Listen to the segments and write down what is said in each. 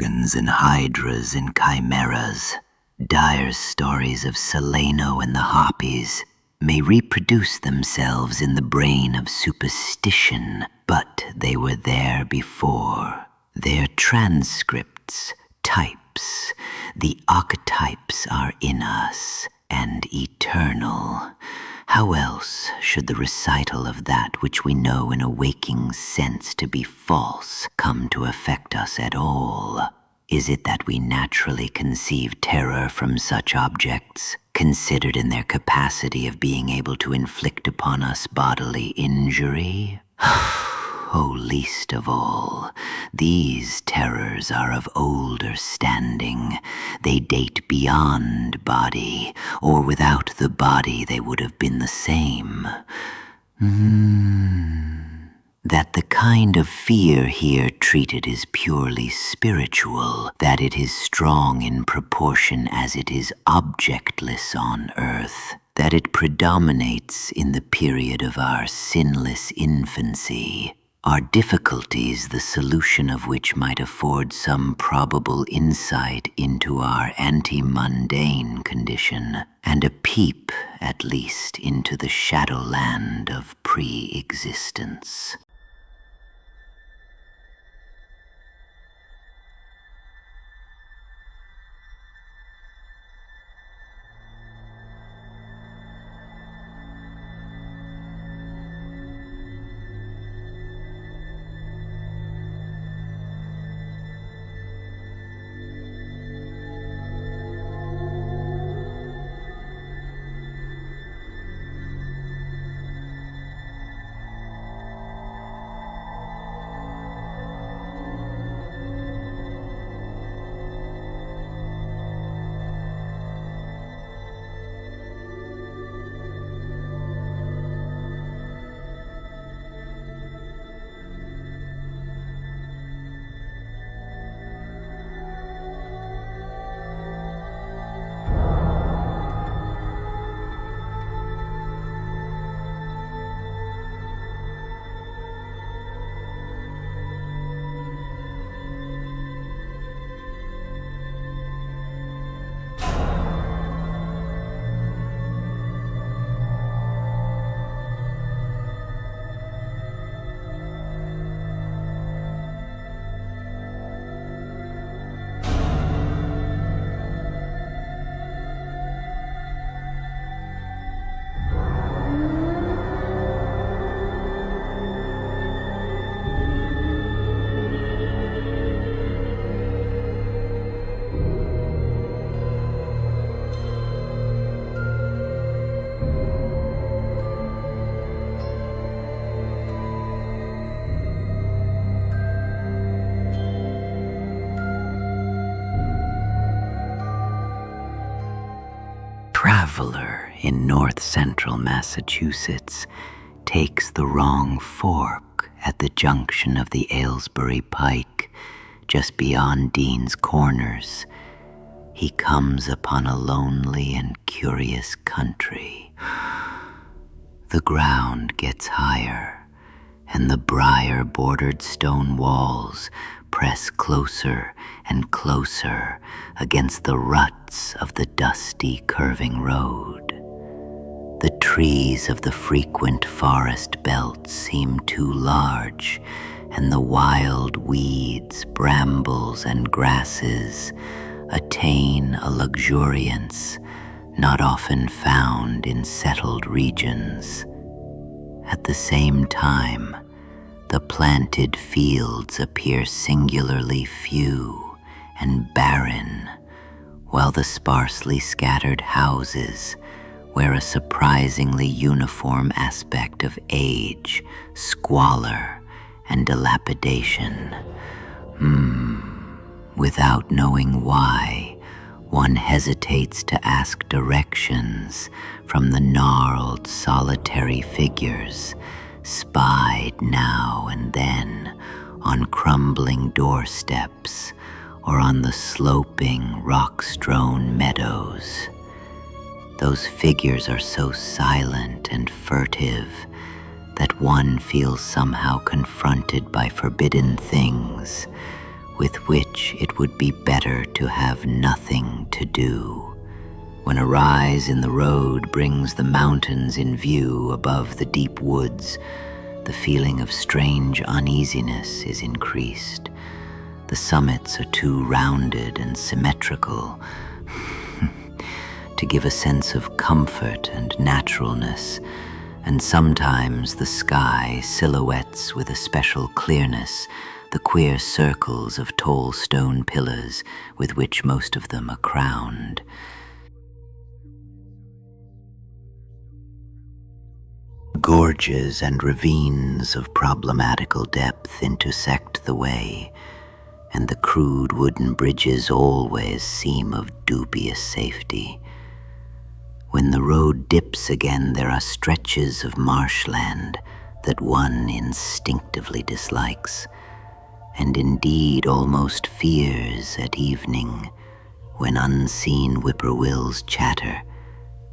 gorgons and hydras and chimeras, dire stories of Seleno and the Harpies, may reproduce themselves in the brain of superstition, but they were there before. Their transcripts, types, the archetypes are in us and eternal. How else should the recital of that which we know in a waking sense to be false come to affect us at all? Is it that we naturally conceive terror from such objects, considered in their capacity of being able to inflict upon us bodily injury? Oh, least of all, these terrors are of older standing. They date beyond body, or without the body they would have been the same. That the kind of fear here treated is purely spiritual, that it is strong in proportion as it is objectless on earth, that it predominates in the period of our sinless infancy, are difficulties the solution of which might afford some probable insight into our anti-mundane condition, and a peep, at least, into the shadowland of pre-existence. Traveler in north-central Massachusetts takes the wrong fork at the junction of the Aylesbury Pike, just beyond Dean's Corners. He comes upon a lonely and curious country. The ground gets higher, and the briar-bordered stone walls press closer and closer against the ruts of the dusty, curving road. The trees of the frequent forest belt seem too large, and the wild weeds, brambles, and grasses attain a luxuriance not often found in settled regions. At the same time, the planted fields appear singularly few and barren, while the sparsely scattered houses wear a surprisingly uniform aspect of age, squalor, and dilapidation. Without knowing why, one hesitates to ask directions from the gnarled, solitary figures spied now and then on crumbling doorsteps or on the sloping, rock-strewn meadows. Those figures are so silent and furtive that one feels somehow confronted by forbidden things, with which it would be better to have nothing to do. When a rise in the road brings the mountains in view above the deep woods, the feeling of strange uneasiness is increased. The summits are too rounded and symmetrical to give a sense of comfort and naturalness, and sometimes the sky silhouettes with a special clearness the queer circles of tall stone pillars with which most of them are crowned. Gorges and ravines of problematical depth intersect the way, and the crude wooden bridges always seem of dubious safety. When the road dips again, there are stretches of marshland that one instinctively dislikes, and indeed almost fears at evening, when unseen whippoorwills chatter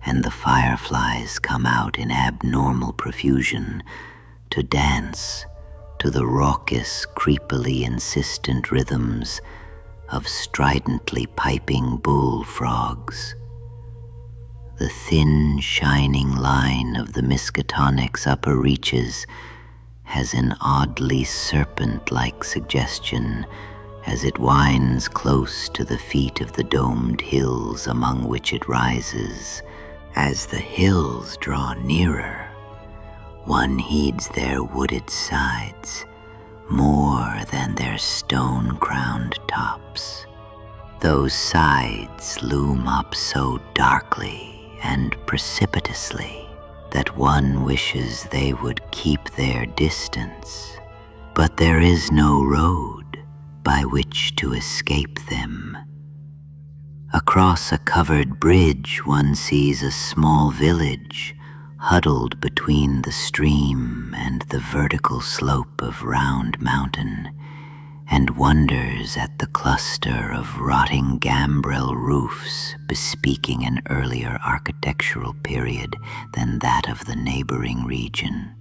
and the fireflies come out in abnormal profusion to dance to the raucous, creepily insistent rhythms of stridently piping bullfrogs. The thin, shining line of the Miskatonic's upper reaches has an oddly serpent-like suggestion as it winds close to the feet of the domed hills among which it rises. As the hills draw nearer, one heeds their wooded sides more than their stone-crowned tops. Those sides loom up so darkly and precipitously that one wishes they would keep their distance, but there is no road by which to escape them. Across a covered bridge one sees a small village huddled between the stream and the vertical slope of Round Mountain, and wonders at the cluster of rotting gambrel roofs bespeaking an earlier architectural period than that of the neighboring region.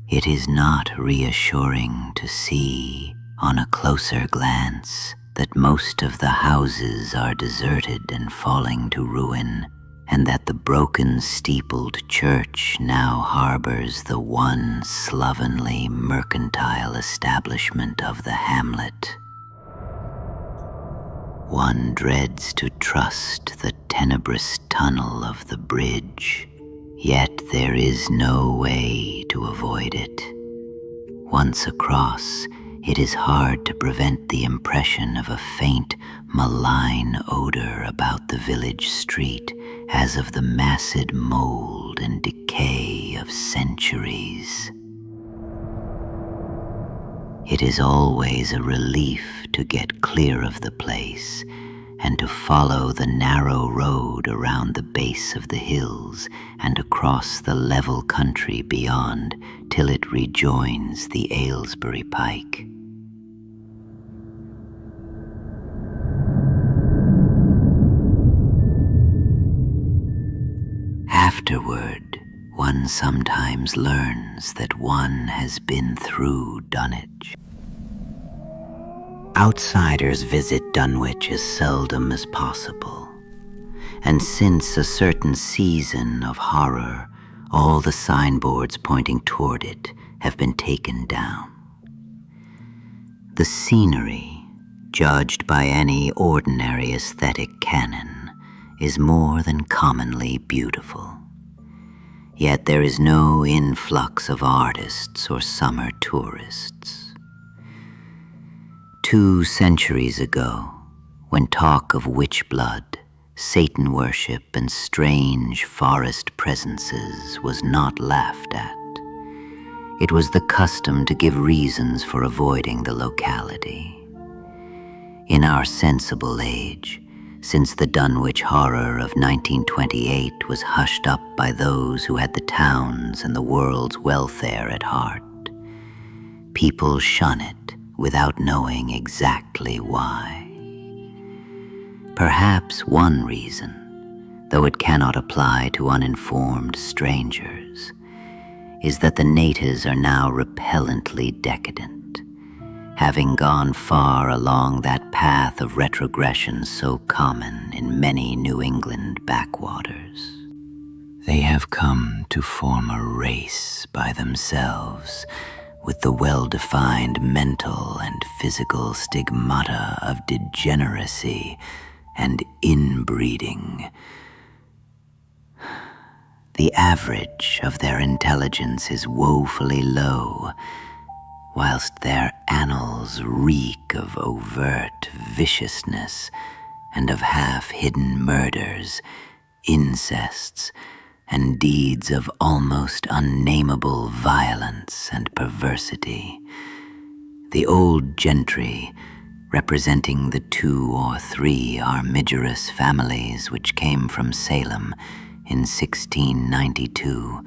It is not reassuring to see, on a closer glance, that most of the houses are deserted and falling to ruin, and that the broken steepled church now harbors the one slovenly mercantile establishment of the hamlet. One dreads to trust the tenebrous tunnel of the bridge, yet there is no way to avoid it. Once across, it is hard to prevent the impression of a faint, malign odor about the village street, as of the massed mold and decay of centuries. It is always a relief to get clear of the place and to follow the narrow road around the base of the hills and across the level country beyond till it rejoins the Aylesbury Pike. Afterward, one sometimes learns that one has been through Dunwich. Outsiders visit Dunwich as seldom as possible, and since a certain season of horror, all the signboards pointing toward it have been taken down. The scenery, judged by any ordinary aesthetic canon, is more than commonly beautiful. Yet there is no influx of artists or summer tourists. 2 centuries ago, when talk of witch blood, Satan worship, and strange forest presences was not laughed at, it was the custom to give reasons for avoiding the locality. In our sensible age, since the Dunwich horror of 1928 was hushed up by those who had the town's and the world's welfare at heart, people shun it without knowing exactly why. Perhaps one reason, though it cannot apply to uninformed strangers, is that the natives are now repellently decadent, having gone far along that path of retrogression so common in many New England backwaters. They have come to form a race by themselves, with the well-defined mental and physical stigmata of degeneracy and inbreeding. The average of their intelligence is woefully low, whilst their annals reek of overt viciousness and of half-hidden murders, incests, and deeds of almost unnameable violence and perversity. The old gentry, representing the 2 or 3 armigerous families which came from Salem in 1692,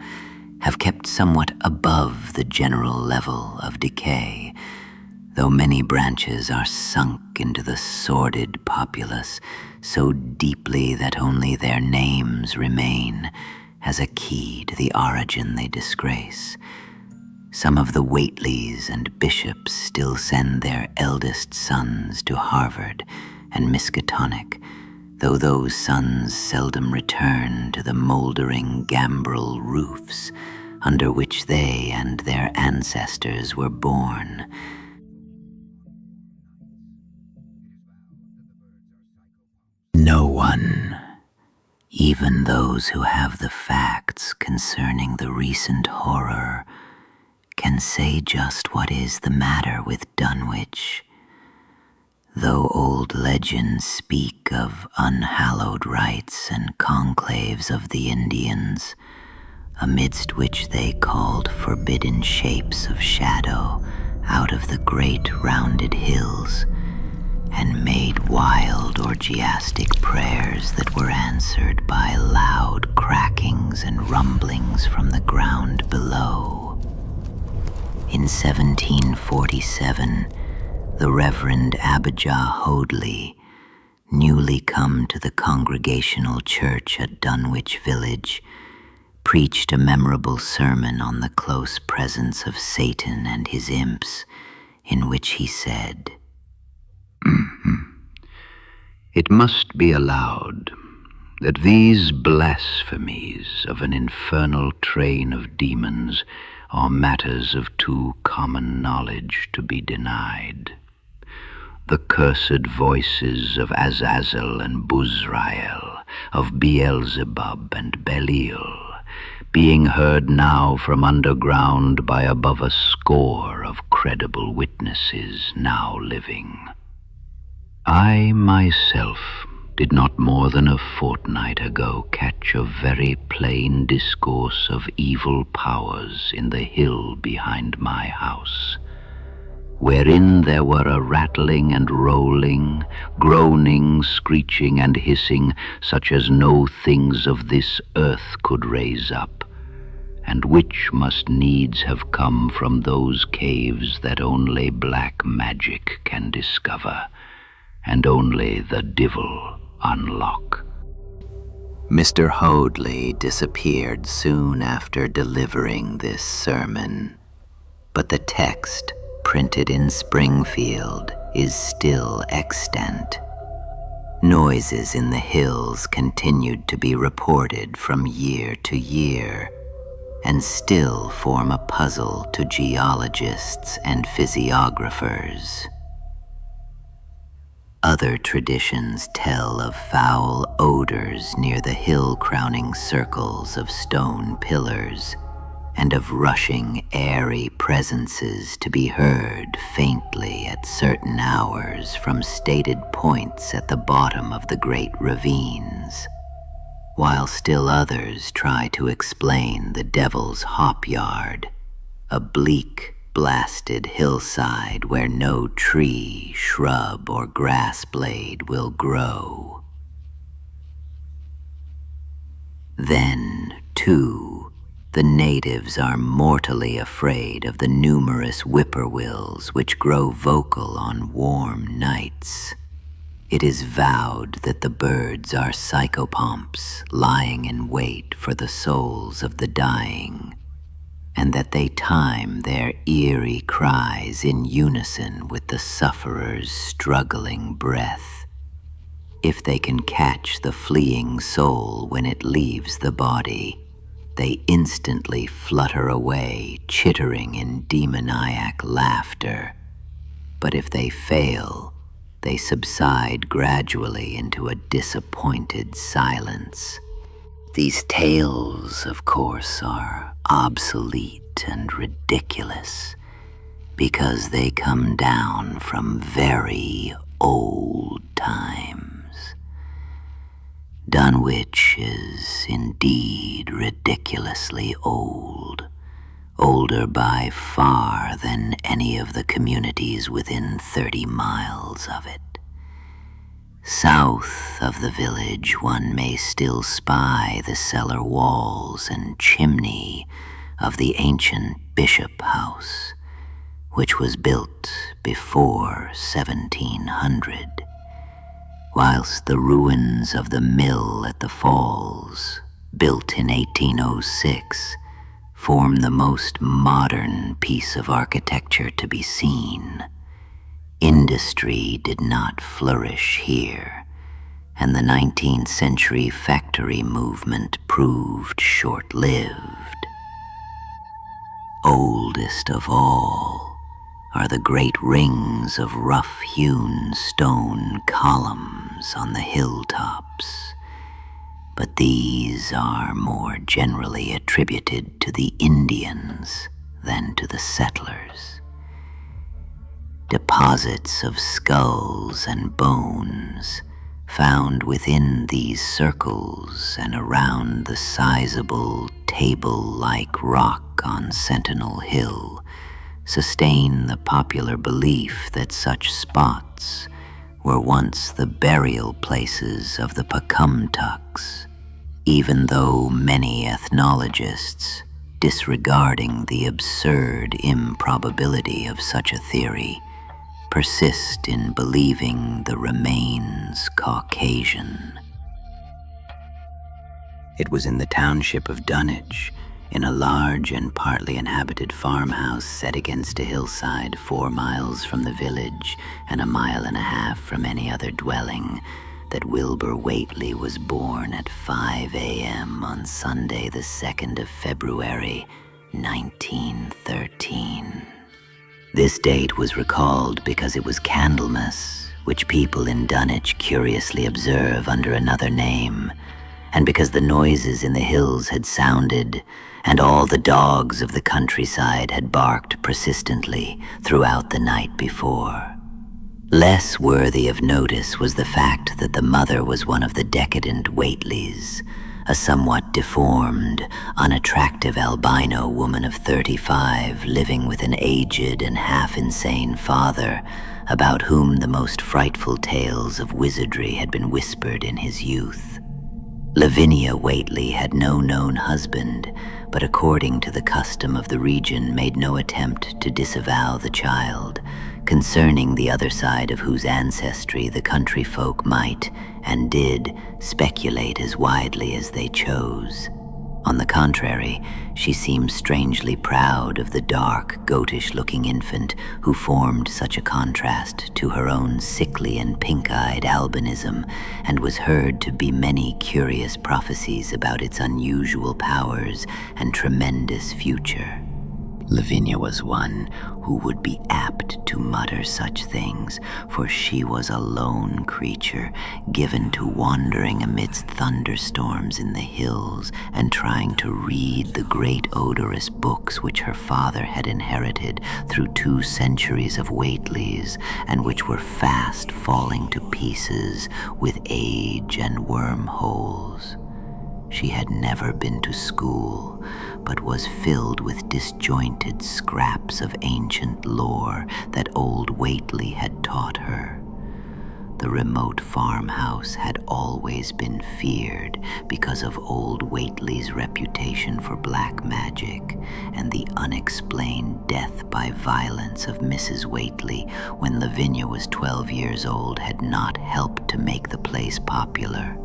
have kept somewhat above the general level of decay, though many branches are sunk into the sordid populace so deeply that only their names remain as a key to the origin they disgrace. Some of the Whateleys and bishops still send their eldest sons to Harvard and Miskatonic, though those sons seldom return to the moldering gambrel roofs under which they and their ancestors were born. No one, even those who have the facts concerning the recent horror, can say just what is the matter with Dunwich. Though old legends speak of unhallowed rites and conclaves of the Indians, amidst which they called forbidden shapes of shadow out of the great rounded hills, and made wild orgiastic prayers that were answered by loud crackings and rumblings from the ground below. In 1747, the Reverend Abijah Hoadley, newly come to the Congregational Church at Dunwich Village, preached a memorable sermon on the close presence of Satan and his imps, in which he said, "It must be allowed that these blasphemies of an infernal train of demons are matters of too common knowledge to be denied. The cursed voices of Azazel and Buzrael, of Beelzebub and Belial, being heard now from underground by above a score of credible witnesses now living. I myself did not more than a fortnight ago catch a very plain discourse of evil powers in the hill behind my house, wherein there were a rattling and rolling, groaning, screeching, and hissing, such as no things of this earth could raise up, and which must needs have come from those caves that only black magic can discover, and only the devil unlock." Mr. Hoadley disappeared soon after delivering this sermon, but the text, printed in Springfield, is still extant. Noises in the hills continued to be reported from year to year, and still form a puzzle to geologists and physiographers. Other traditions tell of foul odors near the hill-crowning circles of stone pillars, and of rushing, airy presences to be heard faintly at certain hours from stated points at the bottom of the great ravines, while still others try to explain the Devil's Hop Yard, a bleak, blasted hillside where no tree, shrub, or grass blade will grow. Then, too, the natives are mortally afraid of the numerous whippoorwills which grow vocal on warm nights. It is vowed that the birds are psychopomps lying in wait for the souls of the dying, and that they time their eerie cries in unison with the sufferer's struggling breath. If they can catch the fleeing soul when it leaves the body, they instantly flutter away, chittering in demoniac laughter. But if they fail, they subside gradually into a disappointed silence. These tales, of course, are obsolete and ridiculous because they come down from very old times. Dunwich is indeed ridiculously old, older by far than any of the communities within 30 miles of it. South of the village, one may still spy the cellar walls and chimney of the ancient Bishop House, which was built before 1700, whilst the ruins of the mill at the falls, built in 1806, form the most modern piece of architecture to be seen. Industry did not flourish here, and the 19th century factory movement proved short-lived. Oldest of all are the great rings of rough-hewn stone columns on the hilltops, but these are more generally attributed to the Indians than to the settlers. Deposits of skulls and bones found within these circles and around the sizable table-like rock on Sentinel Hill sustain the popular belief that such spots were once the burial places of the Pocumtucks, even though many ethnologists, disregarding the absurd improbability of such a theory, persist in believing the remains Caucasian. It was in the township of Dunwich, in a large and partly inhabited farmhouse set against a hillside 4 miles from the village and 1.5 miles from any other dwelling, that Wilbur Whateley was born at 5 a.m. on Sunday the 2nd of February, 1913. This date was recalled because it was Candlemas, which people in Dunwich curiously observe under another name, and because the noises in the hills had sounded, and all the dogs of the countryside had barked persistently throughout the night before. Less worthy of notice was the fact that the mother was one of the decadent Whateleys, a somewhat deformed, unattractive albino woman of 35 living with an aged and half-insane father about whom the most frightful tales of wizardry had been whispered in his youth. Lavinia Whateley had no known husband, but according to the custom of the region made no attempt to disavow the child, concerning the other side of whose ancestry the country folk might, and did, speculate as widely as they chose. On the contrary, she seemed strangely proud of the dark, goatish-looking infant who formed such a contrast to her own sickly and pink-eyed albinism, and was heard to be many curious prophecies about its unusual powers and tremendous future. Lavinia was one who would be apt to mutter such things, for she was a lone creature, given to wandering amidst thunderstorms in the hills and trying to read the great odorous books which her father had inherited through 2 centuries of Whateleys, and which were fast falling to pieces with age and wormholes. She had never been to school, but was filled with disjointed scraps of ancient lore that old Whateley had taught her. The remote farmhouse had always been feared because of old Whateley's reputation for black magic, and the unexplained death by violence of Mrs. Whateley when Lavinia was 12 years old had not helped to make the place popular.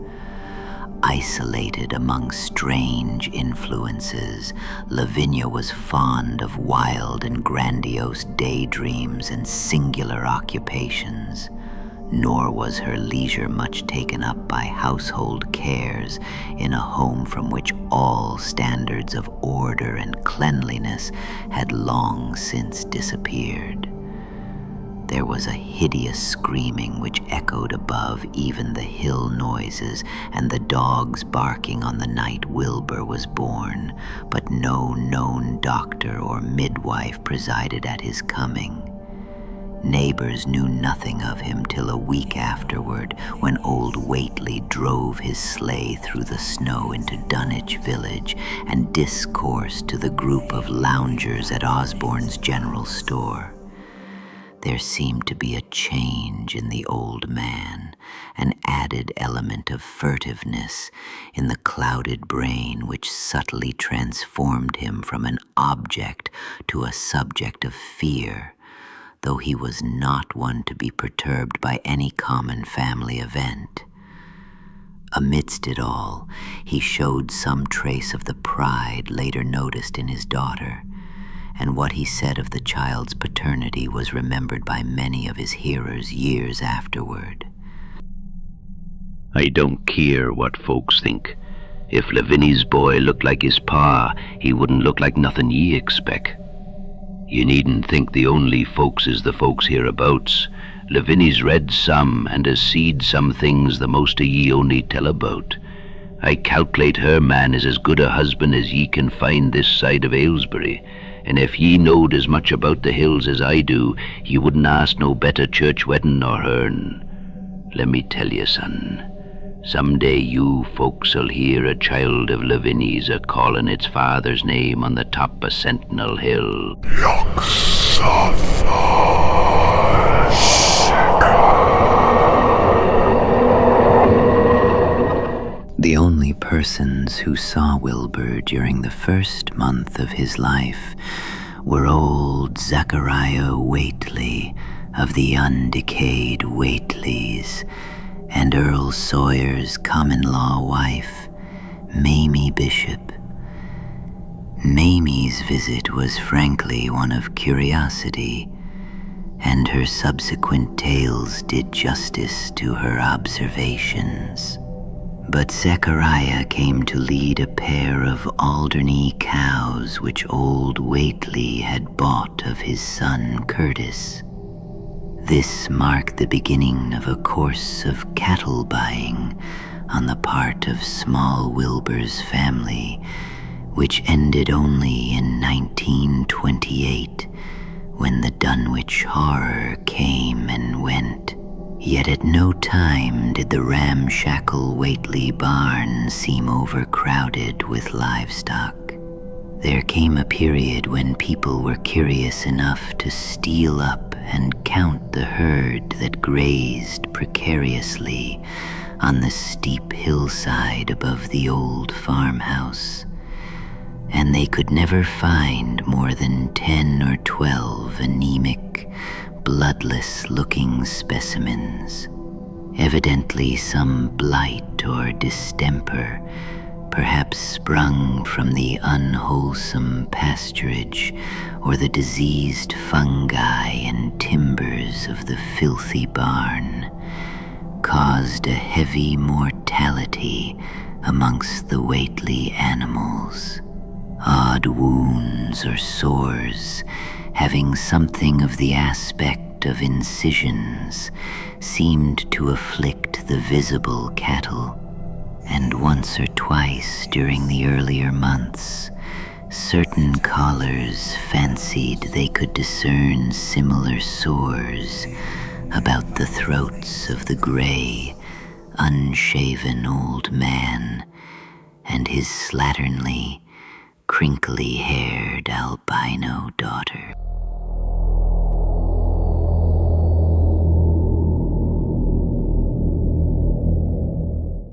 Isolated among strange influences, Lavinia was fond of wild and grandiose daydreams and singular occupations. Nor was her leisure much taken up by household cares in a home from which all standards of order and cleanliness had long since disappeared. There was a hideous screaming which echoed above even the hill noises and the dogs barking on the night Wilbur was born, but no known doctor or midwife presided at his coming. Neighbors knew nothing of him till a week afterward, when old Whateley drove his sleigh through the snow into Dunwich village and discoursed to the group of loungers at Osborne's general store. There seemed to be a change in the old man, an added element of furtiveness in the clouded brain which subtly transformed him from an object to a subject of fear, though he was not one to be perturbed by any common family event. Amidst it all, he showed some trace of the pride later noticed in his daughter, and what he said of the child's paternity was remembered by many of his hearers years afterward. I don't care what folks think. If Lavinia's boy looked like his pa, he wouldn't look like nothing ye expect. You needn't think the only folks is the folks hereabouts. Lavinia's read some and has seed some things the most of ye only tell about. I calculate her man is as good a husband as ye can find this side of Aylesbury, and if ye knowed as much about the hills as I do, ye wouldn't ask no better church wedding nor hern. Let me tell ye, son, someday you folks'll hear a child of Lavinia's a-calling its father's name on the top of Sentinel Hill. The only persons who saw Wilbur during the first month of his life were old Zachariah Whateley of the undecayed Whateleys, and Earl Sawyer's common-law wife, Mamie Bishop. Mamie's visit was frankly one of curiosity, and her subsequent tales did justice to her observations. But Zechariah came to lead a pair of Alderney cows which old Whateley had bought of his son Curtis. This marked the beginning of a course of cattle buying on the part of small Wilbur's family, which ended only in 1928, when the Dunwich horror came and went. Yet at no time did the ramshackle Whateley barn seem overcrowded with livestock. There came a period when people were curious enough to steal up and count the herd that grazed precariously on the steep hillside above the old farmhouse, and they could never find more than 10 or 12 anemic, bloodless-looking specimens, evidently some blight or distemper, perhaps sprung from the unwholesome pasturage or the diseased fungi and timbers of the filthy barn, caused a heavy mortality amongst the Whateley animals. Odd wounds or sores, having something of the aspect of incisions, seemed to afflict the visible cattle, and once or twice during the earlier months, certain collars fancied they could discern similar sores about the throats of the gray, unshaven old man and his slatternly, crinkly-haired albino daughter.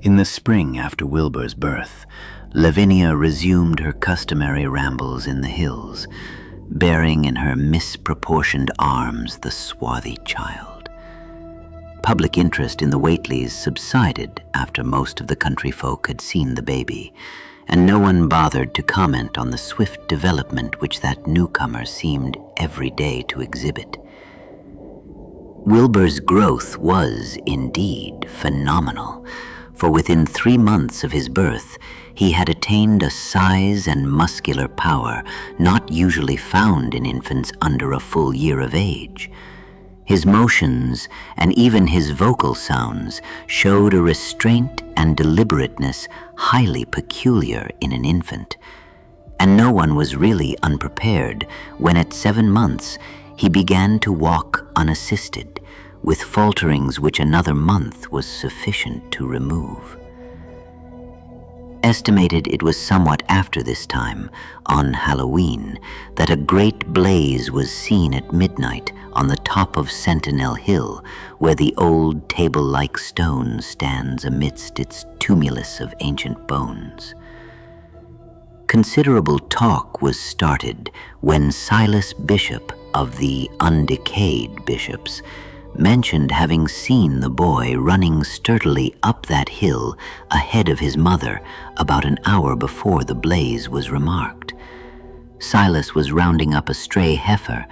In the spring after Wilbur's birth, Lavinia resumed her customary rambles in the hills, bearing in her misproportioned arms the swarthy child. public interest in the Whateleys subsided after most of the country folk had seen the baby, and no one bothered to comment on the swift development which that newcomer seemed every day to exhibit. Wilbur's growth was, indeed, phenomenal, for within 3 months of his birth, he had attained a size and muscular power not usually found in infants under a full year of age. His motions and even his vocal sounds showed a restraint and deliberateness highly peculiar in an infant, and no one was really unprepared when at 7 months he began to walk unassisted, with falterings which another month was sufficient to remove. Estimated it was somewhat after this time, on Halloween, that a great blaze was seen at midnight on the top of Sentinel Hill, where the old table-like stone stands amidst its tumulus of ancient bones. Considerable talk was started when Silas Bishop of the Undecayed Bishops mentioned having seen the boy running sturdily up that hill ahead of his mother about an hour before the blaze was remarked. Silas was rounding up a stray heifer,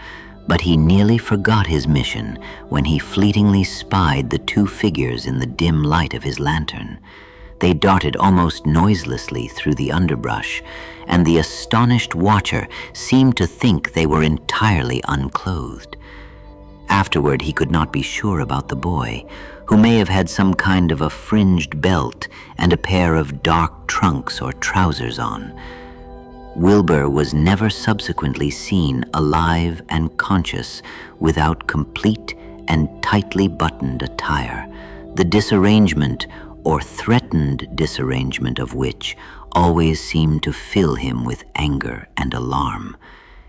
but he nearly forgot his mission when he fleetingly spied the 2 figures in the dim light of his lantern. They darted almost noiselessly through the underbrush, and the astonished watcher seemed to think they were entirely unclothed. Afterward, he could not be sure about the boy, who may have had some kind of a fringed belt and a pair of dark trunks or trousers on. Wilbur was never subsequently seen alive and conscious without complete and tightly buttoned attire, the disarrangement or threatened disarrangement of which always seemed to fill him with anger and alarm.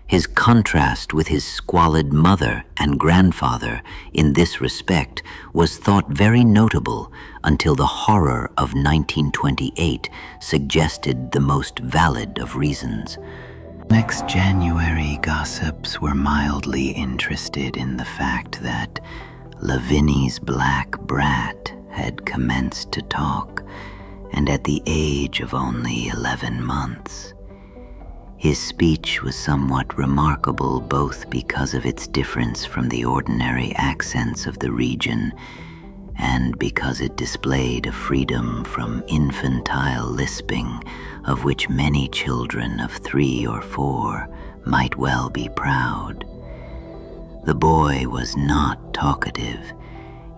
His contrast with his squalid mother and grandfather in this respect was thought very notable until the horror of 1928 suggested the most valid of reasons. Next January, gossips were mildly interested in the fact that Lavinia's black brat had commenced to talk, and at the age of only 11 months. His speech was somewhat remarkable both because of its difference from the ordinary accents of the region and because it displayed a freedom from infantile lisping of which many children of 3 or 4 might well be proud. The boy was not talkative,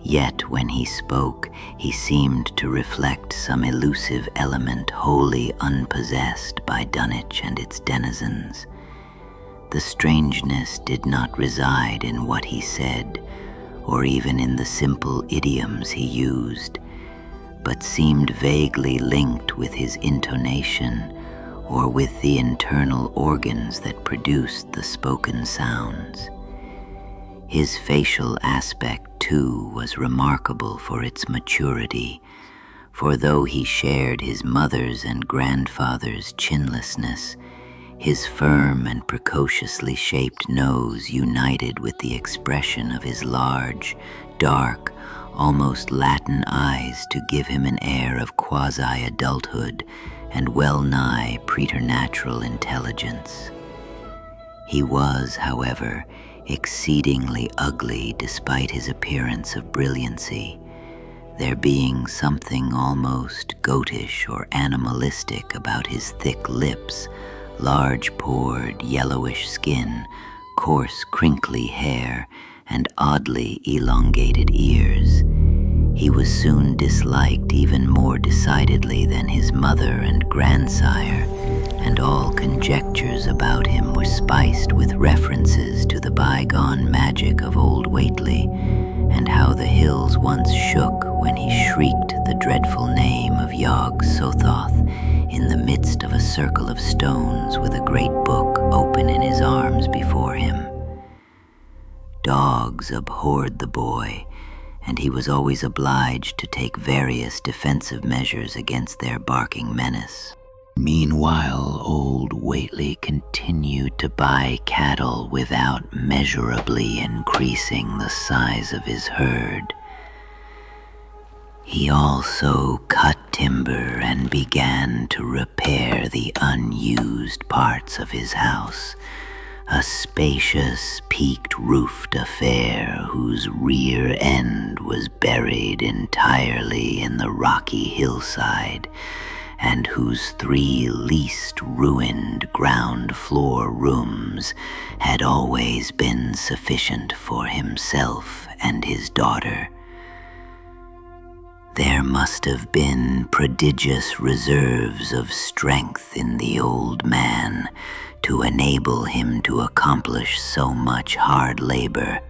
yet when he spoke, he seemed to reflect some elusive element wholly unpossessed by Dunwich and its denizens. The strangeness did not reside in what he said, or even in the simple idioms he used, but seemed vaguely linked with his intonation or with the internal organs that produced the spoken sounds. His facial aspect, too, was remarkable for its maturity, for though he shared his mother's and grandfather's chinlessness, his firm and precociously shaped nose united with the expression of his large, dark, almost Latin eyes to give him an air of quasi-adulthood and well-nigh preternatural intelligence. He was, however, exceedingly ugly despite his appearance of brilliancy, there being something almost goatish or animalistic about his thick lips, large-pored, yellowish skin, coarse, crinkly hair, and oddly elongated ears. He was soon disliked even more decidedly than his mother and grandsire, and all conjectures about him were spiced with references to the bygone magic of old Whateley, and how the hills once shook when he shrieked the dreadful name of Yog Sothoth in the midst of a circle of stones with a great book open in his arms before him. Dogs abhorred the boy, and he was always obliged to take various defensive measures against their barking menace. Meanwhile, old Whateley continued to buy cattle without measurably increasing the size of his herd. He also cut timber and began to repair the unused parts of his house, a spacious, peaked-roofed affair whose rear end was buried entirely in the rocky hillside, and whose 3 least ruined ground-floor rooms had always been sufficient for himself and his daughter. There must have been prodigious reserves of strength in the old man to enable him to accomplish so much hard labor,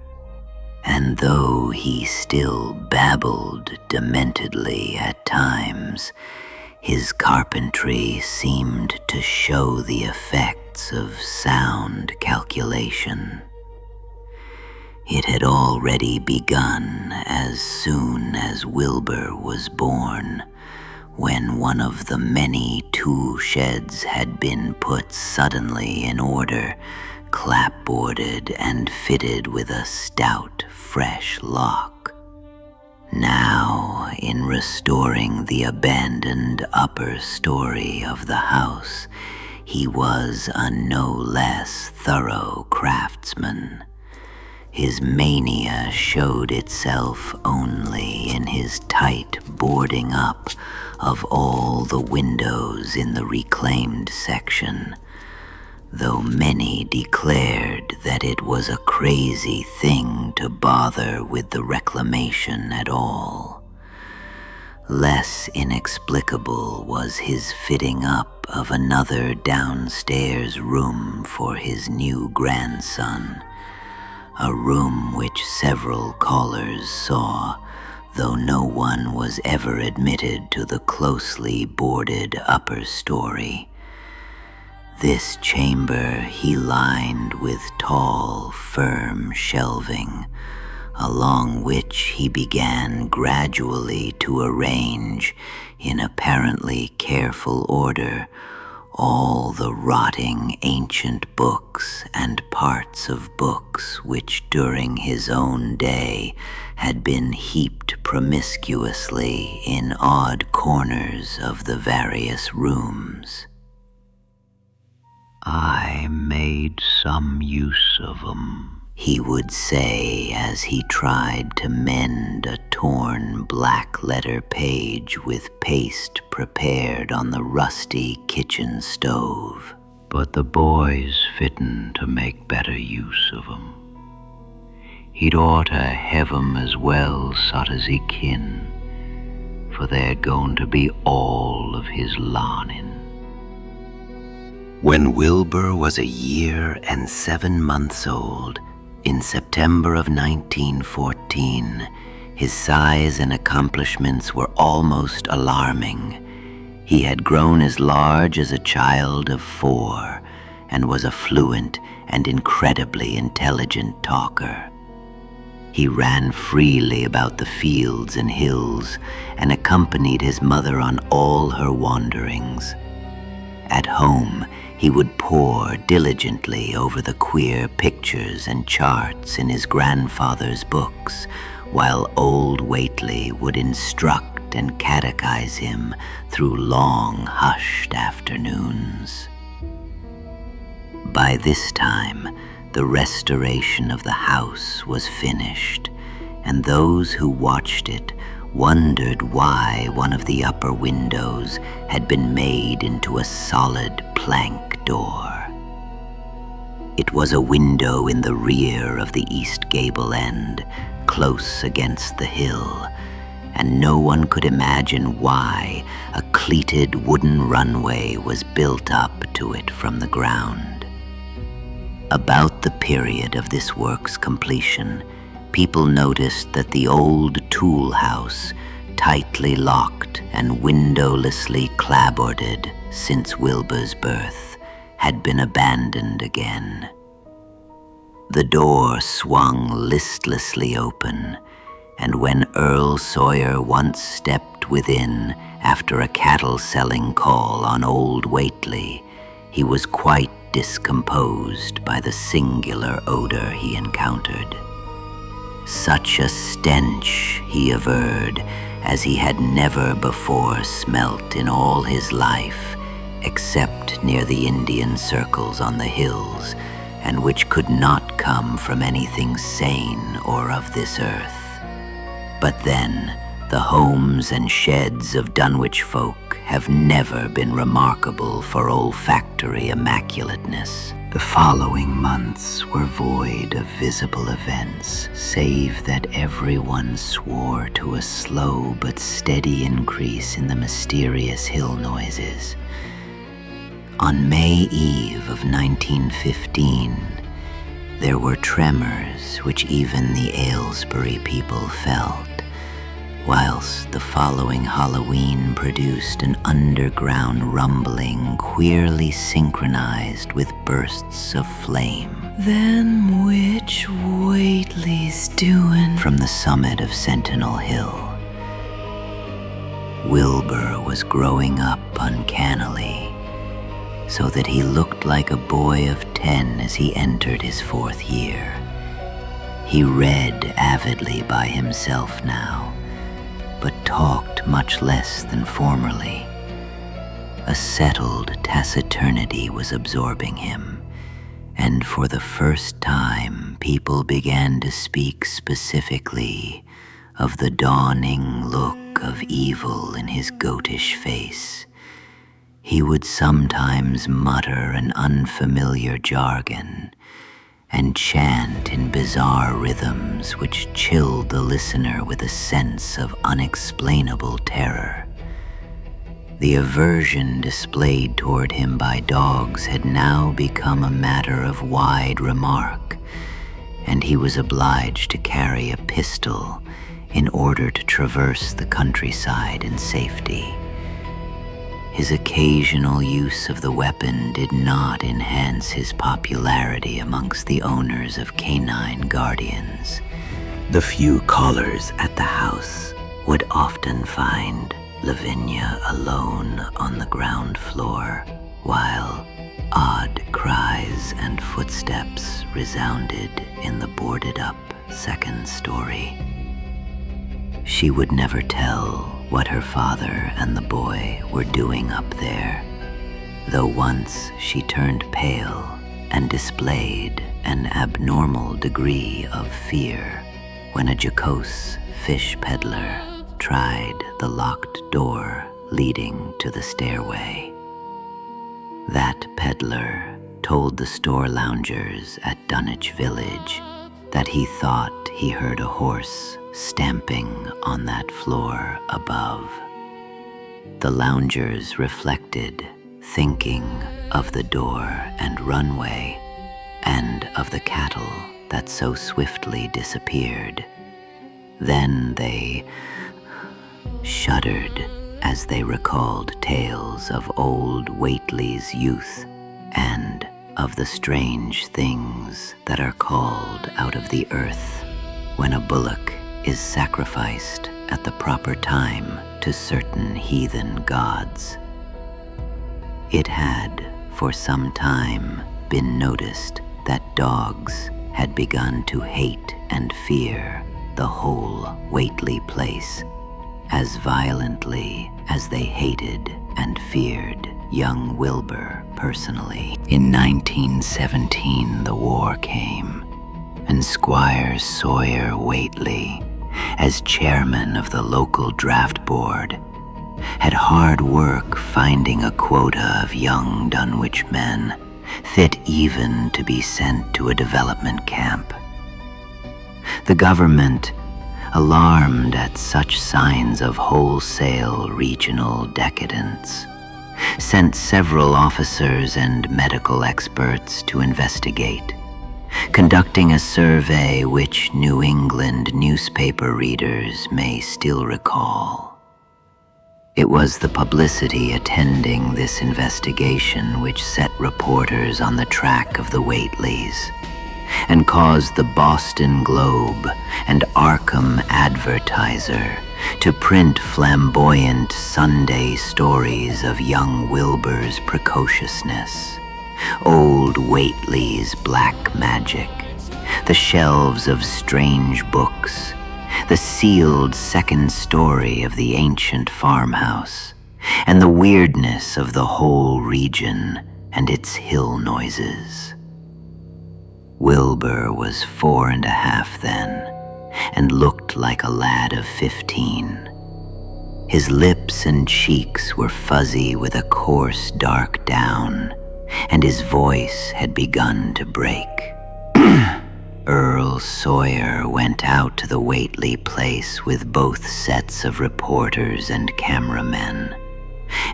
and though he still babbled dementedly at times, his carpentry seemed to show the effects of sound calculation. It had already begun as soon as Wilbur was born, when one of the many tool sheds had been put suddenly in order, clapboarded and fitted with a stout, fresh lock. Now, in restoring the abandoned upper story of the house, he was a no less thorough craftsman. His mania showed itself only in his tight boarding up of all the windows in the reclaimed section, though many declared that it was a crazy thing to bother with the reclamation at all. Less inexplicable was his fitting up of another downstairs room for his new grandson, a room which several callers saw, though no one was ever admitted to the closely boarded upper story. This chamber he lined with tall, firm shelving, along which he began gradually to arrange, in apparently careful order, all the rotting ancient books and parts of books which during his own day had been heaped promiscuously in odd corners of the various rooms. "I made some use of 'em," he would say as he tried to mend a torn black-letter page with paste prepared on the rusty kitchen stove. "But the boy's fittin' to make better use of 'em. He'd oughter hev 'em as well sot as he kin, for they're goin' to be all of his larnin'." When Wilbur was 1 year and 7 months old, in September of 1914, his size and accomplishments were almost alarming. He had grown as large as a child of 4, and was a fluent and incredibly intelligent talker. He ran freely about the fields and hills, and accompanied his mother on all her wanderings. At home, he would pore diligently over the queer pictures and charts in his grandfather's books, while old Whateley would instruct and catechize him through long, hushed afternoons. By this time, the restoration of the house was finished, and those who watched it wondered why one of the upper windows had been made into a solid plank door. It was a window in the rear of the east gable end, close against the hill, and no one could imagine why a cleated wooden runway was built up to it from the ground. About the period of this work's completion, people noticed that the old tool house, tightly locked and windowlessly clapboarded since Wilbur's birth, had been abandoned again. The door swung listlessly open, and when Earl Sawyer once stepped within after a cattle-selling call on old Whateley, he was quite discomposed by the singular odor he encountered. Such a stench, he averred, as he had never before smelt in all his life, except near the Indian circles on the hills, and which could not come from anything sane or of this earth. But then, the homes and sheds of Dunwich folk have never been remarkable for olfactory immaculateness. The following months were void of visible events, save that everyone swore to a slow but steady increase in the mysterious hill noises. On May Eve of 1915, there were tremors which even the Aylesbury people felt, whilst the following Halloween produced an underground rumbling queerly synchronized with bursts of flame. Then which Whateley's doing? From the summit of Sentinel Hill. Wilbur was growing up uncannily, so that he looked like a boy of 10 as he entered his 4th year. He read avidly by himself now, but talked much less than formerly. A settled taciturnity was absorbing him, and for the first time people began to speak specifically of the dawning look of evil in his goatish face. He would sometimes mutter an unfamiliar jargon and chant in bizarre rhythms which chilled the listener with a sense of unexplainable terror. The aversion displayed toward him by dogs had now become a matter of wide remark, and he was obliged to carry a pistol in order to traverse the countryside in safety. His occasional use of the weapon did not enhance his popularity amongst the owners of canine guardians. The few callers at the house would often find Lavinia alone on the ground floor, while odd cries and footsteps resounded in the boarded-up 2nd story. She would never tell what her father and the boy were doing up there, though once she turned pale and displayed an abnormal degree of fear when a jocose fish peddler tried the locked door leading to the stairway. That peddler told the store loungers at Dunwich village that he thought he heard a horse stamping on that floor above. The loungers reflected, thinking of the door and runway, and of the cattle that so swiftly disappeared. Then they shuddered as they recalled tales of old Whateley's youth and of the strange things that are called out of the earth when a bullock is sacrificed at the proper time to certain heathen gods. It had for some time been noticed that dogs had begun to hate and fear the whole Whateley place as violently as they hated and feared young Wilbur personally. In 1917 the war came, and Squire Sawyer Whateley, as chairman of the local draft board, had hard work finding a quota of young Dunwich men fit even to be sent to a development camp. The government, alarmed at such signs of wholesale regional decadence, sent several officers and medical experts to investigate, conducting a survey which New England newspaper readers may still recall. It was the publicity attending this investigation which set reporters on the track of the Whateleys and caused the Boston Globe and Arkham Advertiser to print flamboyant Sunday stories of young Wilbur's precociousness, old Whateley's black magic, the shelves of strange books, the sealed second story of the ancient farmhouse, and the weirdness of the whole region and its hill noises. Wilbur was 4.5 then, and looked like a lad of 15. His lips and cheeks were fuzzy with a coarse dark down, and his voice had begun to break. Earl Sawyer went out to the Whateley place with both sets of reporters and cameramen,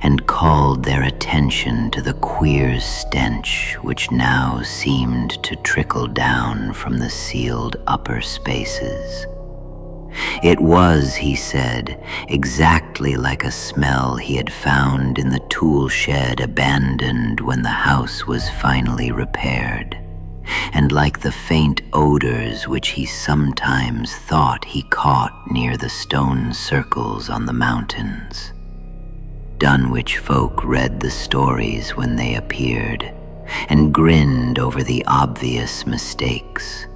and called their attention to the queer stench which now seemed to trickle down from the sealed upper spaces. It was, he said, exactly like a smell he had found in the tool shed abandoned when the house was finally repaired, and like the faint odors which he sometimes thought he caught near the stone circles on the mountains. Dunwich folk read the stories when they appeared, and grinned over the obvious mistakes.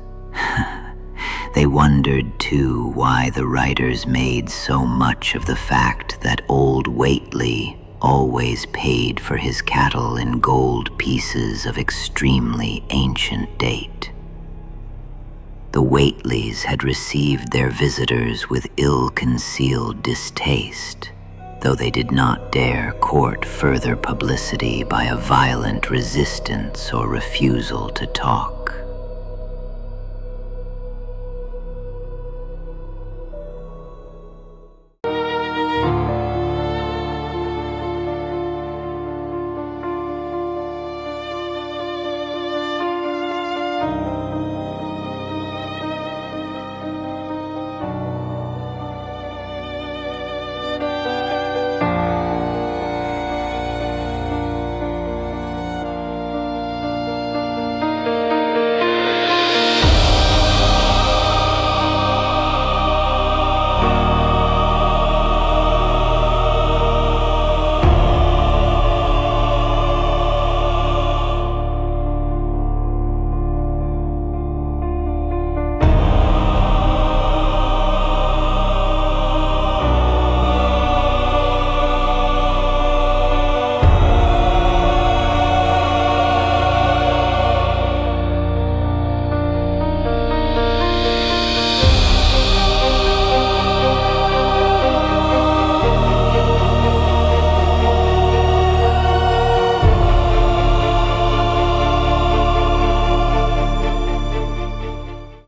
They wondered, too, why the writers made so much of the fact that old Whateley always paid for his cattle in gold pieces of extremely ancient date. The Whateleys had received their visitors with ill-concealed distaste, though they did not dare court further publicity by a violent resistance or refusal to talk.